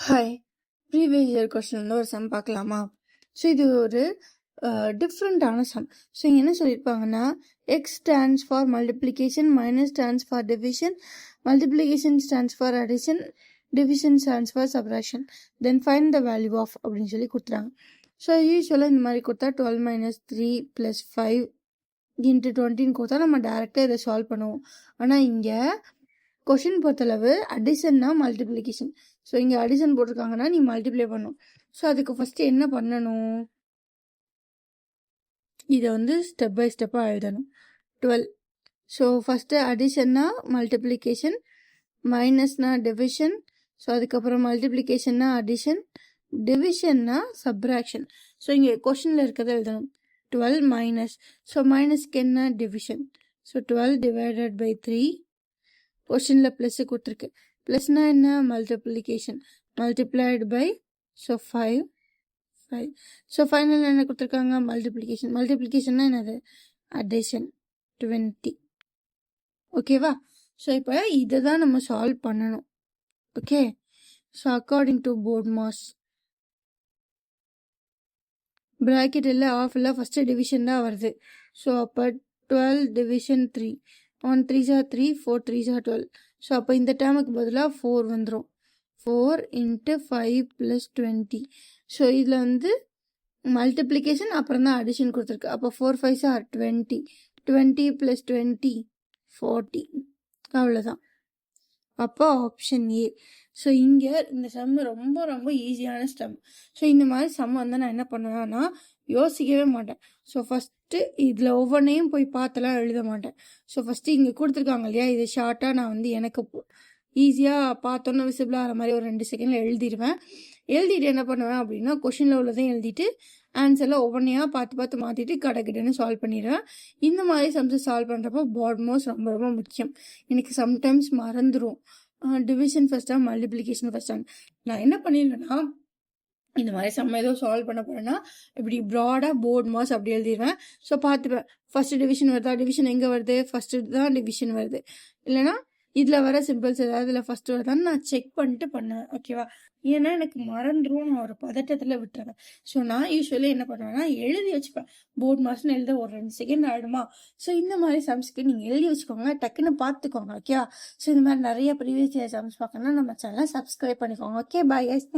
Hi, previous year கொஸ்டின்ல ஒரு some பார்க்கலாமா? ஸோ இது ஒரு டிஃப்ரெண்ட்டான சம். ஸோ இங்கே என்ன சொல்லியிருப்பாங்கன்னா, x stands for multiplication, minus stands for division, multiplication stands for addition, division stands for subtraction, then find the value of அப்படின்னு சொல்லி கொடுத்துறாங்க. ஸோ யூஸ்வலாக இந்த மாதிரி கொடுத்தா 12 மைனஸ் 3 ப்ளஸ் 5 இன்ட்டு 20 கொடுத்தா நம்ம டேரெக்டாக இதை சால்வ் பண்ணுவோம். ஆனால் இங்கே கொஷின் பொறுத்தளவு அடிஷன்னா மல்டிப்ளிகேஷன். ஸோ இங்கே அடிஷன் போட்டிருக்காங்கன்னா நீ மல்டிப்ளை பண்ணும். ஸோ அதுக்கு ஃபஸ்ட்டு என்ன பண்ணணும், இதை வந்து ஸ்டெப் பை ஸ்டெப்பாக எழுதணும். 12. ஸோ ஃபஸ்ட்டு அடிஷன்னா மல்டிப்ளிகேஷன், மைனஸ்னா டிவிஷன், ஸோ அதுக்கப்புறம் மல்டிப்ளிகேஷன்னா அடிஷன், டிவிஷன்னா சப்ராக்ஷன். ஸோ இங்கே கொஷினில் இருக்கிறத எழுதணும். 12 மைனஸ், ஸோ மைனஸ்க்கு என்ன டிவிஷன். So 12 divided by 3. கொஷினில் ப்ளஸ்ஸு கொடுத்துருக்கு. ப்ளஸ்னா என்ன multiplication, multiplied by, so 5. So final என்ன கொடுத்துருக்காங்க மல்டிப்ளிகேஷன். மல்டிப்ளிகேஷன்னா என்னது அடிஷன் 20. ஓகேவா? ஸோ இப்போ இதை தான் நம்ம சால்வ் பண்ணணும். Okay, so according to BODMAS bracket இல்லை ஆஃப் இல்லை ஃபஸ்ட்டு டிவிஷன் தான் வருது. ஸோ அப்போ 12 division 3, 1 3s are 3, 4 3s are 12. So அப்போ இந்த டேமுக்கு பதிலாக 4 வந்துடும். 4 இன்ட்டு 5 ப்ளஸ் 20. ஸோ இதில் வந்து மல்டிப்ளிகேஷன் அப்புறம் தான் அடிஷன் கொடுத்துருக்கு. அப்போ 4 5s are 20, 20 ப்ளஸ் 20 40. அவ்வளோதான். அப்போ ஆப்ஷன் ஏ. ஸோ இங்கே இந்த சம் ரொம்ப ரொம்ப ஈஸியான சம். ஸோ இந்த மாதிரி சம் வந்து நான் என்ன பண்ணுவேன்னா யோசிக்கவே மாட்டேன். ஸோ ஃபஸ்ட்டு இதில் ஒவ்வொன்றையும் போய் பார்த்தெல்லாம் எழுத மாட்டேன். ஸோ ஃபஸ்ட்டு இங்கே கொடுத்துருக்காங்க இல்லையா, இது ஷார்ட்டாக நான் வந்து எனக்கு ஈஸியாக பார்த்தோன்னு விசிபிளாக ஆகிற மாதிரி ஒரு 2 செகண்டில் எழுதிடுவேன். எழுதிட்டு என்ன பண்ணுவேன் அப்படின்னா கொஷினில் உள்ளதையும் எழுதிட்டு ஆன்சரில் ஒவ்வொன்றையாக பார்த்து மாற்றிட்டு கிடக்கிட்டேன்னு சால்வ் பண்ணிடுவேன். இந்த மாதிரி சம்ஸை சால்வ் பண்ணுறப்போ போர்ட் மோஸ் ரொம்ப ரொம்ப முக்கியம். எனக்கு சம்டைம்ஸ் மறந்துடும் டிவிஷன் ஃபஸ்ட்டாக மல்டிப்ளிகேஷன் ஃபஸ்ட்டாக. நான் என்ன பண்ணிடுவேன்னா இந்த மாதிரி சம் ஏதோ சால்வ் பண்ண போகிறேன்னா இப்படி ப்ராடாக போர்ட் மாஸ் அப்படி எழுதிடுவேன். ஸோ பார்த்துப்பேன் ஃபஸ்ட்டு டிவிஷன் வருதா, டிவிஷன் எங்கே வருது, ஃபஸ்ட்டு தான் டிவிஷன் வருது, இல்லைனா இதில் வர சிம்பிள்ஸ் ஏதாவது இதில் ஃபஸ்ட்டு வருதான்னு நான் செக் பண்ணிட்டு பண்ணேன். ஓகேவா? ஏன்னா எனக்கு மறந்துடும், நான் ஒரு பதட்டத்தில் விட்டுறேன். ஸோ நான் யூஸ்வலி என்ன பண்ணுவேன்னா எழுதி வச்சுப்பேன். போர்ட் மாஸ்ன்னு எழுத ஒரு 2 செகண்ட் ஆகிடுமா. ஸோ இந்த மாதிரி சம்ஸ்க்கு நீங்கள் எழுதி வச்சுக்கோங்க, டக்குன்னு பார்த்துக்கோங்க. ஓகேவா? ஸோ இந்த மாதிரி நிறைய ப்ரீவியஸ் இயர் சம்ஸ் பார்க்கணும்னா நம்ம சேனலை சப்ஸ்கிரைப் பண்ணிக்கோங்க. Okay, bye guys.